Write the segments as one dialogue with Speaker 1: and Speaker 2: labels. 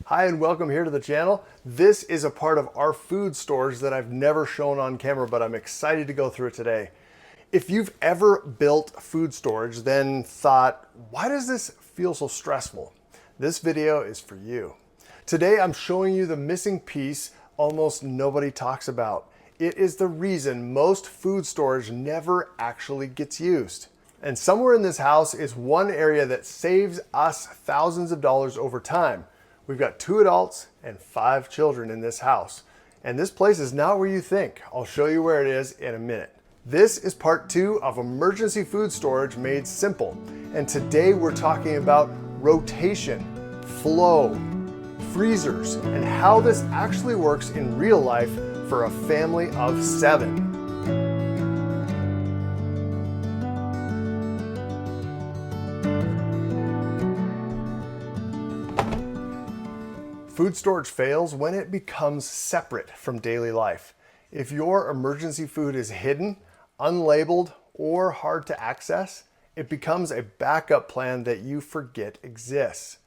Speaker 1: Hi and welcome here to the channel. This is a part of our food storage that I've never shown on camera, but I'm excited to go through it today. If you've ever built food storage, then thought, why does this feel so stressful? This video is for you. Today I'm showing you the missing piece almost nobody talks about. It is the reason most food storage never actually gets used. And somewhere in this house is one area that saves us thousands of dollars over time. We've got 2 adults and 5 children in this house. And this place is not where you think. I'll show you where it is in a minute. This is part 2 of emergency food storage made simple. And today we're talking about rotation, flow, freezers, and how this actually works in real life for a family of 7. Food storage fails when it becomes separate from daily life. If your emergency food is hidden, unlabeled, or hard to access, it becomes a backup plan that you forget exists.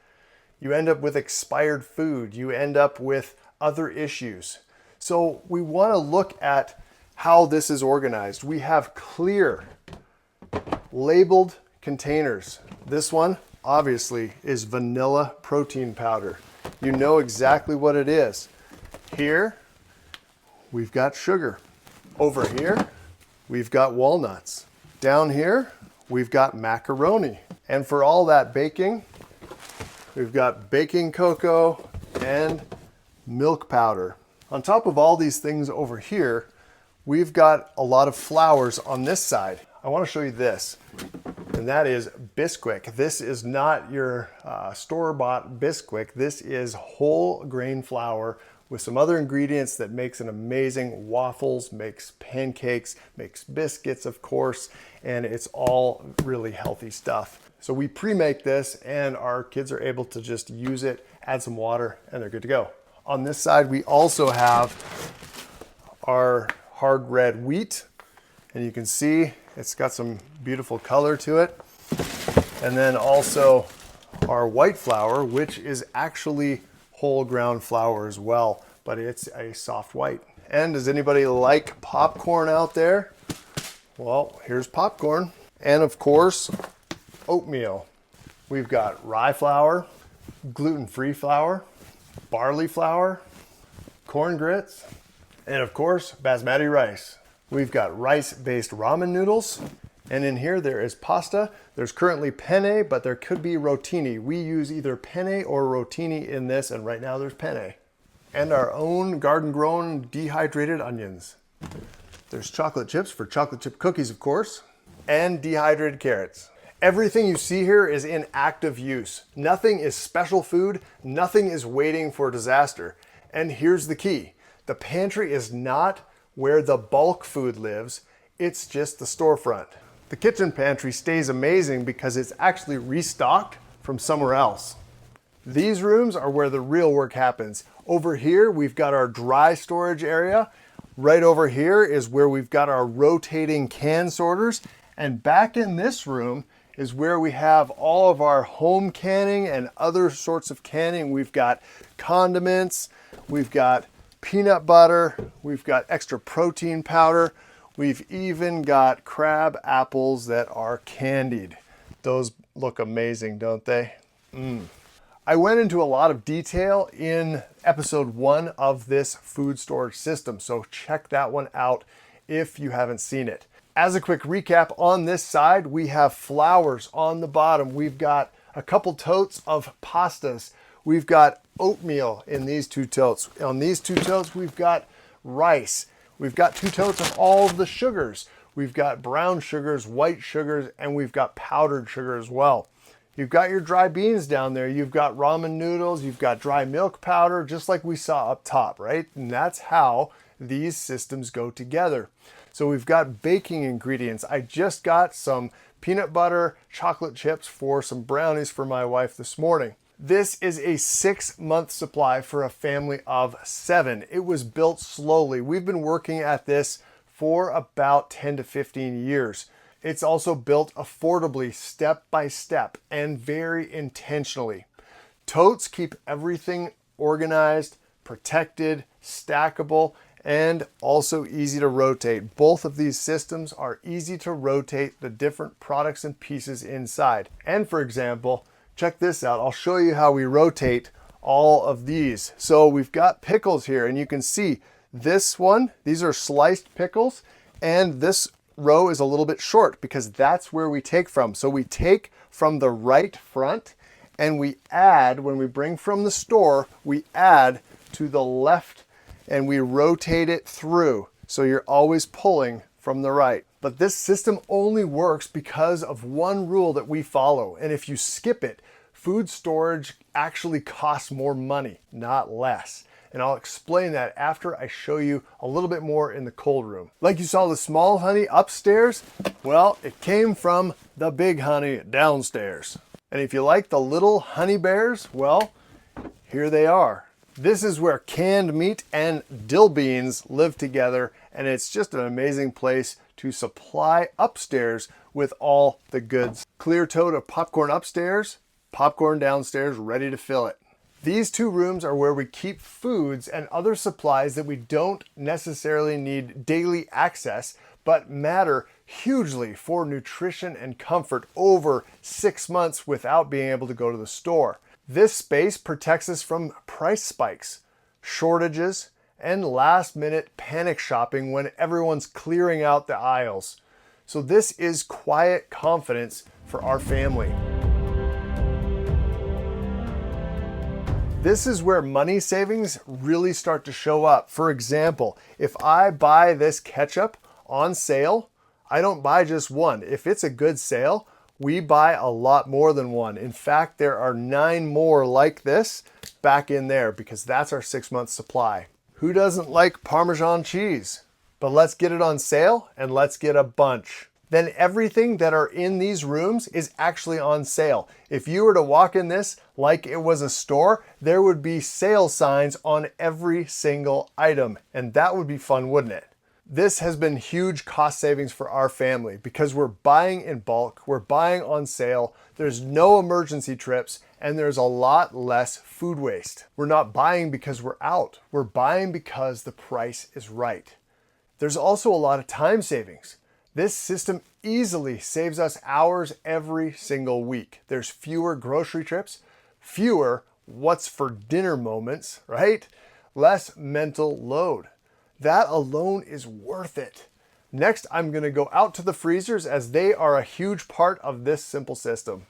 Speaker 1: You end up with expired food. You end up with other issues. So we want to look at how this is organized. We have clear, labeled containers. This one, obviously, is vanilla protein powder. You know exactly what it is. Here, we've got sugar. Over here, we've got walnuts. Down here, we've got macaroni. And for all that baking, we've got baking cocoa and milk powder. On top of all these things over here, we've got a lot of flours on this side. I want to show you this. And that is Bisquick. This is not your store-bought Bisquick. This is whole grain flour with some other ingredients that makes an amazing waffles, makes pancakes, makes biscuits, of course, and it's all really healthy stuff. So we pre-make this and our kids are able to just use it, add some water, and they're good to go. On this side, we also have our hard red wheat, and you can see it's got some beautiful color to it. And then also our white flour, which is actually whole ground flour as well, but it's a soft white. And does anybody like popcorn out there? Well, here's popcorn. And of course, oatmeal. We've got rye flour, gluten-free flour, barley flour, corn grits, and of course, basmati rice. We've got rice-based ramen noodles, and in here there is pasta. There's currently penne, but there could be rotini. We use either penne or rotini in this, and right now there's penne. And our own garden-grown dehydrated onions. There's chocolate chips for chocolate chip cookies, of course, and dehydrated carrots. Everything you see here is in active use. Nothing is special food. Nothing is waiting for disaster. And here's the key. The pantry is not where the bulk food lives, it's just the storefront. The kitchen pantry stays amazing because it's actually restocked from somewhere else. These rooms are where the real work happens. Over here, we've got our dry storage area. Right over here is where we've got our rotating can sorters. And back in this room is where we have all of our home canning and other sorts of canning. We've got condiments, we've got peanut butter, we've got extra protein powder, we've even got crab apples that are candied. Those look amazing, don't they? I went into a lot of detail in episode 1 of this food storage system, so check that one out if you haven't seen it. As a quick recap, on this side, we have flours on the bottom. We've got a couple totes of pastas. We've got oatmeal in these 2 totes. On these 2 totes, we've got rice. We've got 2 totes of all of the sugars. We've got brown sugars, white sugars, and we've got powdered sugar as well. You've got your dry beans down there. You've got ramen noodles. You've got dry milk powder, just like we saw up top, right? And that's how these systems go together. So we've got baking ingredients. I just got some peanut butter chocolate chips for some brownies for my wife this morning. This is a 6-month supply for a family of 7. It was built slowly. We've been working at this for about 10 to 15 years. It's also built affordably, step by step, and very intentionally. Totes keep everything organized, protected, stackable, and also easy to rotate. Both of these systems are easy to rotate the different products and pieces inside. And for example, check this out. I'll show you how we rotate all of these. So we've got pickles here, and you can see this one, these are sliced pickles, and this row is a little bit short because that's where we take from. So we take from the right front and we add, when we bring from the store, we add to the left and we rotate it through. So you're always pulling from the right. But this system only works because of one rule that we follow. And if you skip it, food storage actually costs more money, not less. And I'll explain that after I show you a little bit more in the cold room. Like you saw the small honey upstairs, well, it came from the big honey downstairs. And if you like the little honey bears, well, here they are. This is where canned meat and dill beans live together, and it's just an amazing place to supply upstairs with all the goods. Clear tote of popcorn upstairs, popcorn downstairs, ready to fill it. These two rooms are where we keep foods and other supplies that we don't necessarily need daily access, but matter hugely for nutrition and comfort over 6 months without being able to go to the store. This space protects us from price spikes, shortages, and last-minute panic shopping when everyone's clearing out the aisles. So this is quiet confidence for our family. This is where money savings really start to show up. For example, if I buy this ketchup on sale, I don't buy just one. If it's a good sale, we buy a lot more than one. In fact, there are 9 more like this back in there because that's our 6-month supply. Who doesn't like Parmesan cheese? But let's get it on sale and let's get a bunch. Then everything that are in these rooms is actually on sale. If you were to walk in this like it was a store, there would be sale signs on every single item, and that would be fun, wouldn't it? This has been huge cost savings for our family because we're buying in bulk, we're buying on sale, there's no emergency trips, and there's a lot less food waste. We're not buying because we're out, we're buying because the price is right. There's also a lot of time savings. This system easily saves us hours every single week. There's fewer grocery trips, fewer what's for dinner moments, right? Less mental load. That alone is worth it. Next, I'm gonna go out to the freezers as they are a huge part of this simple system.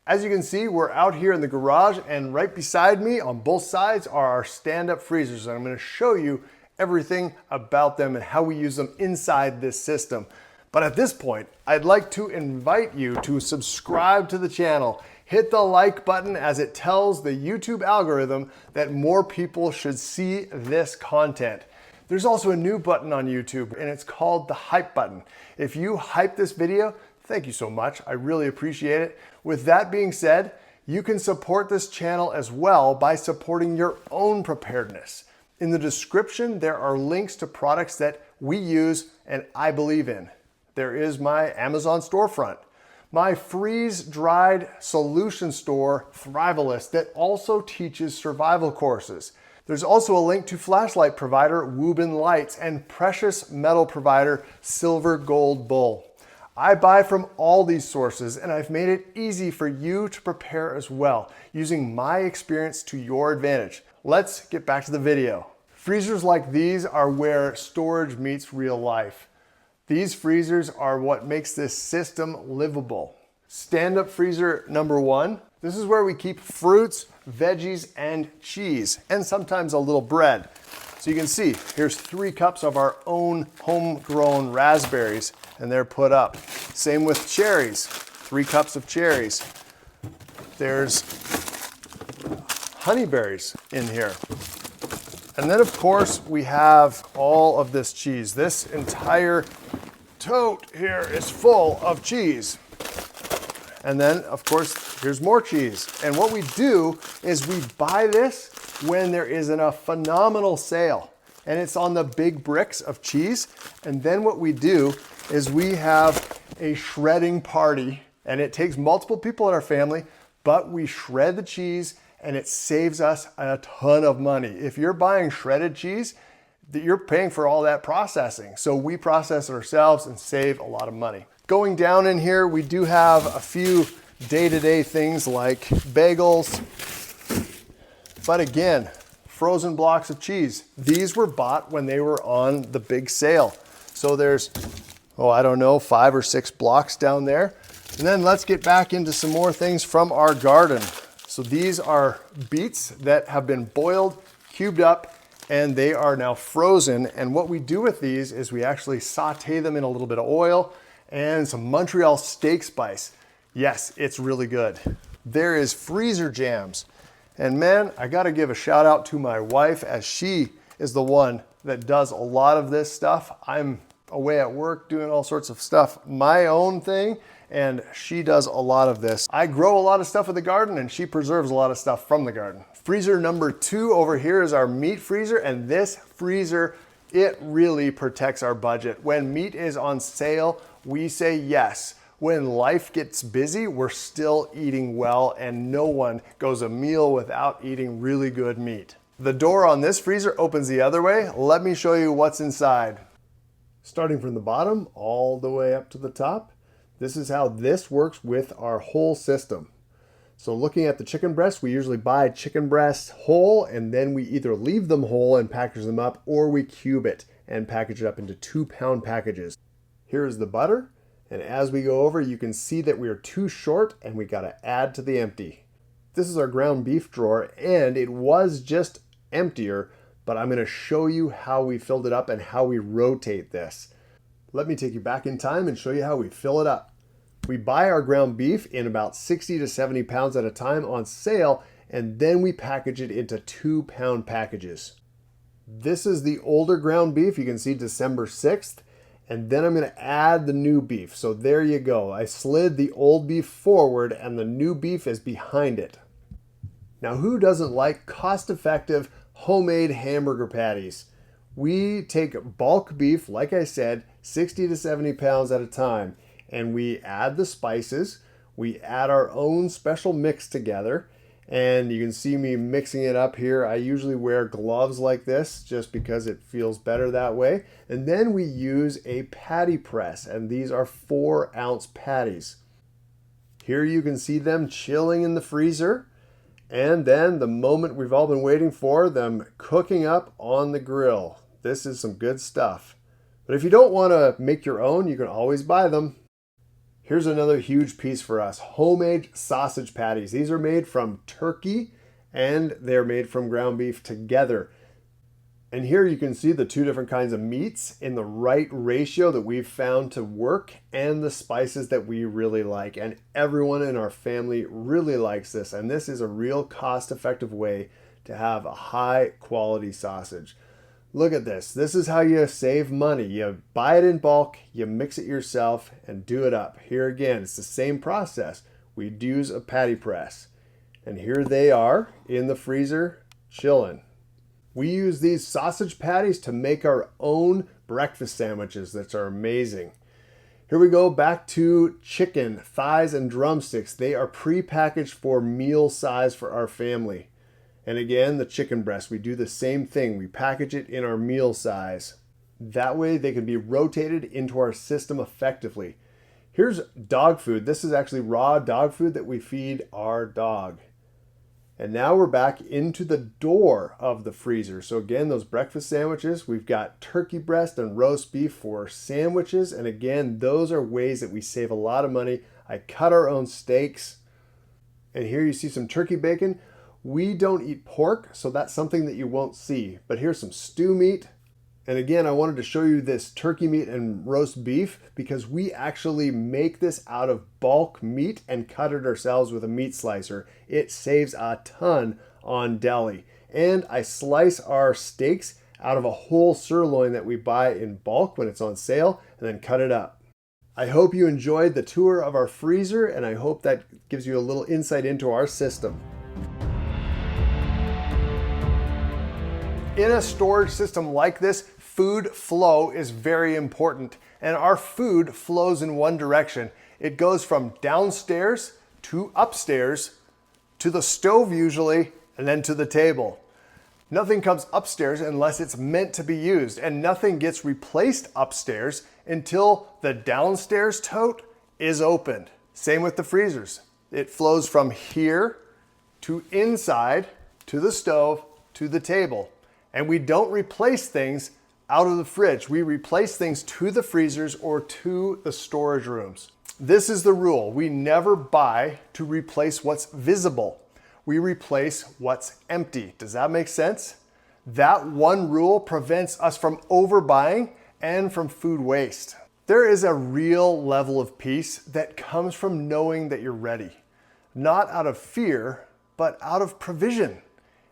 Speaker 1: As you can see, we're out here in the garage, and right beside me on both sides are our stand-up freezers. And I'm gonna show you everything about them and how we use them inside this system. But at this point, I'd like to invite you to subscribe to the channel. Hit the like button as it tells the YouTube algorithm that more people should see this content. There's also a new button on YouTube, and it's called the hype button. If you hype this video, thank you so much. I really appreciate it. With that being said, you can support this channel as well by supporting your own preparedness. In the description, there are links to products that we use and I believe in. There is my Amazon storefront, my freeze-dried solution store, Thrivalist, that also teaches survival courses. There's also a link to flashlight provider Wuben Lights and precious metal provider Silver Gold Bull. I buy from all these sources, and I've made it easy for you to prepare as well, using my experience to your advantage. Let's get back to the video. Freezers like these are where storage meets real life. These freezers are what makes this system livable. Stand-up freezer number 1. This is where we keep fruits, veggies, and cheese, and sometimes a little bread. So you can see, here's 3 cups of our own homegrown raspberries, and they're put up. Same with cherries, 3 cups of cherries. There's honeyberries in here. And then of course, we have all of this cheese. This entire tote here is full of cheese. And then, of course, here's more cheese. And what we do is we buy this when there is a phenomenal sale. And it's on the big bricks of cheese. And then what we do is we have a shredding party. And it takes multiple people in our family, but we shred the cheese and it saves us a ton of money. If you're buying shredded cheese, you're paying for all that processing. So we process it ourselves and save a lot of money. Going down in here, we do have a few day-to-day things like bagels, but again, frozen blocks of cheese. These were bought when they were on the big sale. So there's, I don't know, 5 or 6 blocks down there. And then let's get back into some more things from our garden. So these are beets that have been boiled, cubed up, and they are now frozen. And what we do with these is we actually saute them in a little bit of oil and some Montreal steak spice. Yes, it's really good. There is freezer jams. And man, I gotta give a shout out to my wife, as she is the one that does a lot of this stuff. I'm away at work doing all sorts of stuff, my own thing, and she does a lot of this. I grow a lot of stuff in the garden and she preserves a lot of stuff from the garden. Freezer number 2 over here is our meat freezer, and this freezer, it really protects our budget. When meat is on sale, we say yes. When life gets busy, we're still eating well, and no one goes a meal without eating really good meat. The door on this freezer opens the other way. Let me show you what's inside. Starting from the bottom all the way up to the top, this is how this works with our whole system. So looking at the chicken breasts, we usually buy chicken breasts whole, and then we either leave them whole and package them up, or we cube it and package it up into 2-pound packages. Here is the butter. And as we go over, you can see that we are too short and we got to add to the empty. This is our ground beef drawer, and it was just emptier, but I'm going to show you how we filled it up and how we rotate this. Let me take you back in time and show you how we fill it up. We buy our ground beef in about 60 to 70 pounds at a time on sale, and then we package it into 2-pound packages. This is the older ground beef. You can see December 6th. And then I'm going to add the new beef. So there you go. I slid the old beef forward and the new beef is behind it. Now, who doesn't like cost-effective homemade hamburger patties? We take bulk beef, like I said, 60 to 70 pounds at a time, and we add the spices. We add our own special mix together, and you can see me mixing it up here. I usually wear gloves like this just because it feels better that way. And then we use a patty press, and these are 4-ounce patties. Here you can see them chilling in the freezer, and then the moment we've all been waiting for, them cooking up on the grill. This is some good stuff. But if you don't want to make your own, you can always buy them. Here's another huge piece for us, homemade sausage patties. These are made from turkey and they're made from ground beef together. And here you can see the 2 different kinds of meats in the right ratio that we've found to work, and the spices that we really like. And everyone in our family really likes this. And this is a real cost-effective way to have a high quality sausage. Look at this. This is how you save money. You buy it in bulk, you mix it yourself, and do it up. Here again, it's the same process. We'd use a patty press. And here they are in the freezer, chilling. We use these sausage patties to make our own breakfast sandwiches that are amazing. Here we go back to chicken, thighs, and drumsticks. They are pre-packaged for meal size for our family. And again, the chicken breast, we do the same thing. We package it in our meal size. That way they can be rotated into our system effectively. Here's dog food. This is actually raw dog food that we feed our dog. And now we're back into the door of the freezer. So again, those breakfast sandwiches, we've got turkey breast and roast beef for sandwiches. And again, those are ways that we save a lot of money. I cut our own steaks. And here you see some turkey bacon. We don't eat pork, so that's something that you won't see. But here's some stew meat. And again, I wanted to show you this turkey meat and roast beef because we actually make this out of bulk meat and cut it ourselves with a meat slicer. It saves a ton on deli. And I slice our steaks out of a whole sirloin that we buy in bulk when it's on sale and then cut it up. I hope you enjoyed the tour of our freezer, and I hope that gives you a little insight into our system. In a storage system like this, food flow is very important, and our food flows in one direction. It goes from downstairs to upstairs to the stove usually, and then to the table. Nothing comes upstairs unless it's meant to be used, and nothing gets replaced upstairs until the downstairs tote is opened. Same with the freezers. It flows from here to inside, to the stove, to the table. And we don't replace things out of the fridge. We replace things to the freezers or to the storage rooms. This is the rule. We never buy to replace what's visible. We replace what's empty. Does that make sense? That one rule prevents us from overbuying and from food waste. There is a real level of peace that comes from knowing that you're ready. Not out of fear, but out of provision.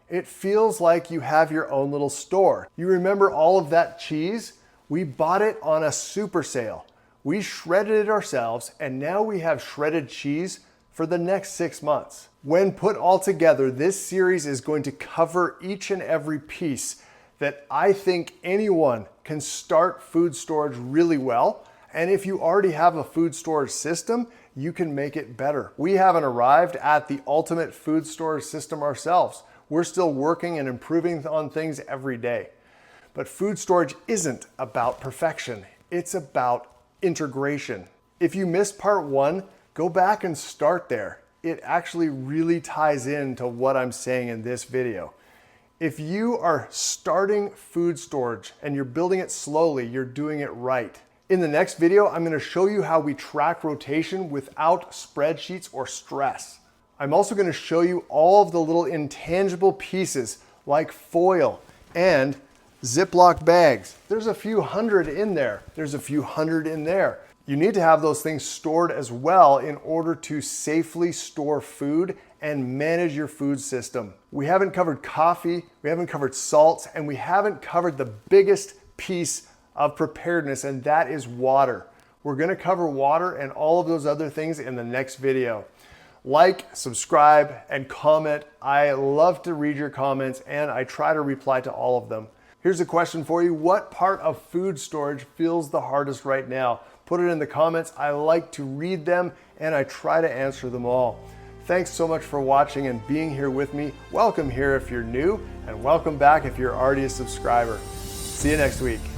Speaker 1: It feels like you have your own little store. You remember all of that cheese? We bought it on a super sale. We shredded it ourselves, and now we have shredded cheese for the next 6 months. When put all together, this series is going to cover each and every piece that I think anyone can start food storage really well. And if you already have a food storage system, you can make it better. We haven't arrived at the ultimate food storage system ourselves. We're still working and improving on things every day. But food storage isn't about perfection. It's about integration. If you missed part 1, go back and start there. It actually really ties into what I'm saying in this video. If you are starting food storage and you're building it slowly, you're doing it right. In the next video, I'm going to show you how we track rotation without spreadsheets or stress. I'm also going to show you all of the little intangible pieces like foil and Ziploc bags. There's a few hundred in there. There's a few hundred in there. You need to have those things stored as well in order to safely store food and manage your food system. We haven't covered coffee, we haven't covered salts, and we haven't covered the biggest piece of preparedness, and that is water. We're gonna cover water and all of those other things in the next video. Like, subscribe, and comment. I love to read your comments, and I try to reply to all of them. Here's a question for you. What part of food storage feels the hardest right now? Put it in the comments. I like to read them, and I try to answer them all. Thanks so much for watching and being here with me. Welcome here if you're new, and welcome back if you're already a subscriber. See you next week.